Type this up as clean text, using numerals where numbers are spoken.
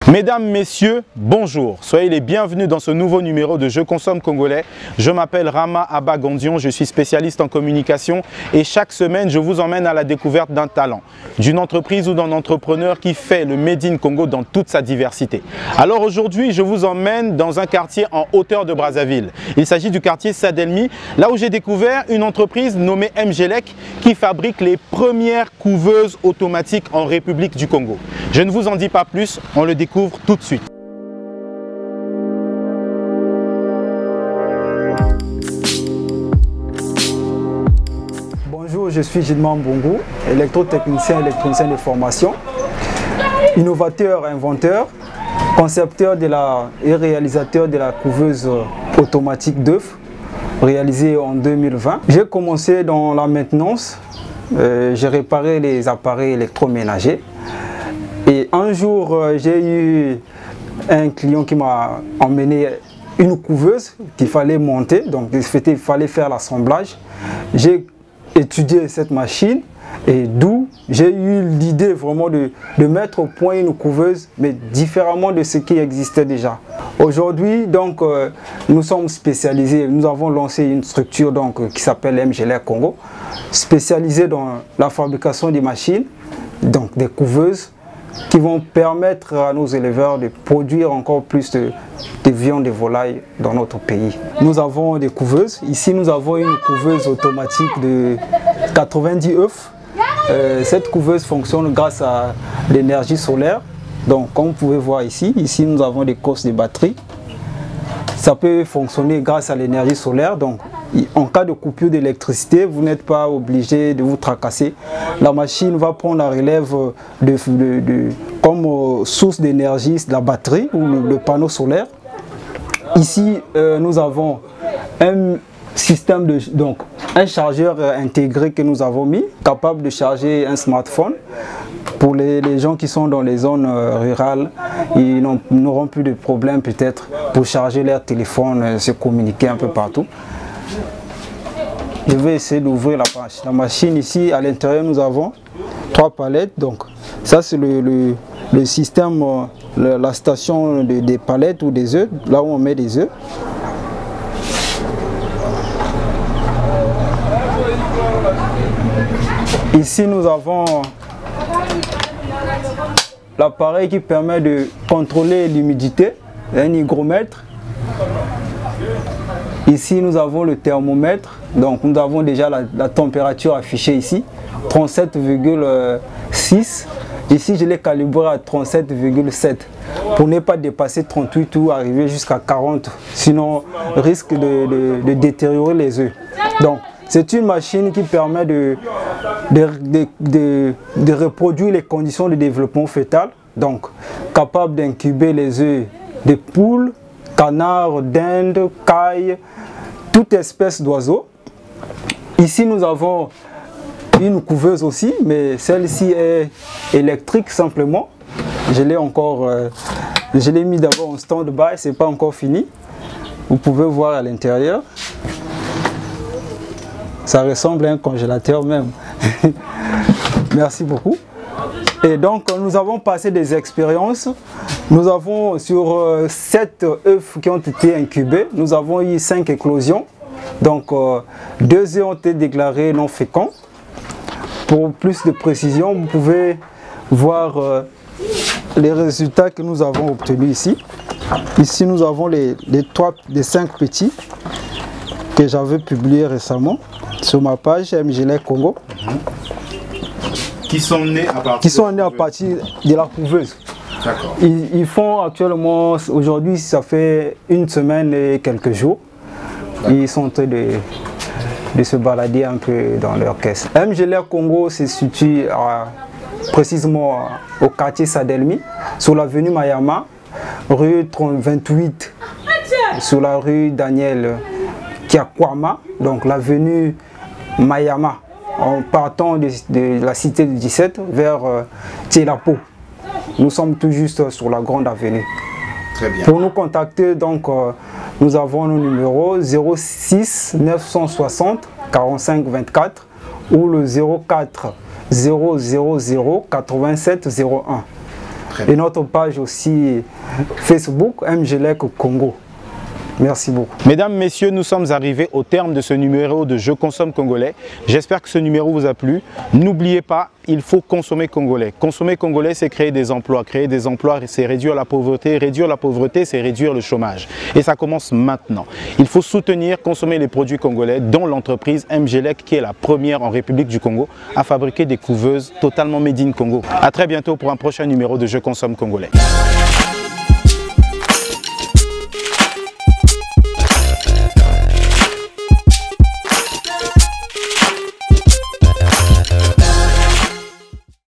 Mesdames, Messieurs, bonjour. Soyez les bienvenus dans ce nouveau numéro de Je consomme congolais. Je m'appelle Rama Abba Gondion, je suis spécialiste en communication et chaque semaine, je vous emmène à la découverte d'un talent, d'une entreprise ou d'un entrepreneur qui fait le Made in Congo dans toute sa diversité. Alors aujourd'hui, je vous emmène dans un quartier en hauteur de Brazzaville. Il s'agit du quartier Sadelmi, là où j'ai découvert une entreprise nommée MGLEC qui fabrique les premières couveuses automatiques en République du Congo. Je ne vous en dis pas plus, on le découvre tout de suite. Bonjour, je suis Gilman Mbongo, électrotechnicien de formation, innovateur, inventeur, concepteur et réalisateur de la couveuse automatique d'œufs réalisée en 2020. J'ai commencé dans la maintenance, j'ai réparé les appareils électroménagers. Et un jour, j'ai eu un client qui m'a emmené une couveuse qu'il fallait monter, donc il fallait faire l'assemblage. J'ai étudié cette machine et d'où j'ai eu l'idée vraiment de mettre au point une couveuse, mais différemment de ce qui existait déjà. Aujourd'hui, donc, nous sommes spécialisés, nous avons lancé une structure donc, qui s'appelle MGLEC Congo, spécialisée dans la fabrication des machines, donc des couveuses, qui vont permettre à nos éleveurs de produire encore plus de viande de volaille dans notre pays. Nous avons des couveuses. Ici, nous avons une couveuse automatique de 90 œufs. Cette couveuse fonctionne grâce à l'énergie solaire. Donc, comme vous pouvez voir ici, nous avons des cosses de batterie. Ça peut fonctionner grâce à l'énergie solaire. Donc, en cas de coupure d'électricité, vous n'êtes pas obligé de vous tracasser. La machine va prendre la relève comme source d'énergie la batterie ou le panneau solaire. Ici, nous avons un système un chargeur intégré que nous avons mis, capable de charger un smartphone. Pour les gens qui sont dans les zones rurales, ils n'auront plus de problème peut-être pour charger leur téléphone, se communiquer un peu partout. Je vais essayer d'ouvrir la machine. Ici, à l'intérieur, nous avons 3 palettes. Donc, ça, c'est le système, la station des palettes ou des œufs, là où on met des œufs. Ici, nous avons l'appareil qui permet de contrôler l'humidité, un hygromètre. Ici, nous avons le thermomètre. Donc, nous avons déjà la température affichée ici, 37,6. Ici, je l'ai calibré à 37,7 pour ne pas dépasser 38 ou arriver jusqu'à 40. Sinon, risque de détériorer les œufs. Donc, c'est une machine qui permet de reproduire les conditions de développement fœtal. Donc, capable d'incuber les œufs des poules, canards, dindes, cailles, toute espèce d'oiseaux. Ici, nous avons une couveuse aussi, mais celle-ci est électrique simplement. Je l'ai mis d'abord en stand-by, c'est pas encore fini. Vous pouvez voir à l'intérieur. Ça ressemble à un congélateur même. Merci beaucoup. Et donc, nous avons passé des expériences. Nous avons sur 7 œufs qui ont été incubés, nous avons eu 5 éclosions. Donc, 2 œufs ont été déclarés non féconds. Pour plus de précision, vous pouvez voir les résultats que nous avons obtenus ici. Ici, nous avons les 5 petits que j'avais publiés récemment sur ma page MGLEC Congo. Qui sont nés à partir de la couveuse. D'accord. Ils font actuellement, aujourd'hui, ça fait 1 semaine et quelques jours. Ils sont en train de se balader un peu dans leur caisse. MGLEC Congo se situe précisément au quartier Sadelmi, sur l'avenue Mayama, rue 28, sur la rue Daniel Kiakwama, donc l'avenue Mayama, en partant de la cité du 17 vers Tielapo. Nous sommes tout juste sur la grande avenue. Très bien. Pour nous contacter, donc, nous avons nos numéros 06 960 45 24 ou le 04 000 87 01. Et notre page aussi Facebook, MGLEC Congo. Merci beaucoup. Mesdames, messieurs, nous sommes arrivés au terme de ce numéro de Je consomme congolais. J'espère que ce numéro vous a plu. N'oubliez pas, il faut consommer congolais. Consommer congolais, c'est créer des emplois. Créer des emplois, c'est réduire la pauvreté. Réduire la pauvreté, c'est réduire le chômage. Et ça commence maintenant. Il faut soutenir, consommer les produits congolais, dont l'entreprise MGLEC, qui est la première en République du Congo à fabriquer des couveuses totalement made in Congo. A très bientôt pour un prochain numéro de Je consomme congolais.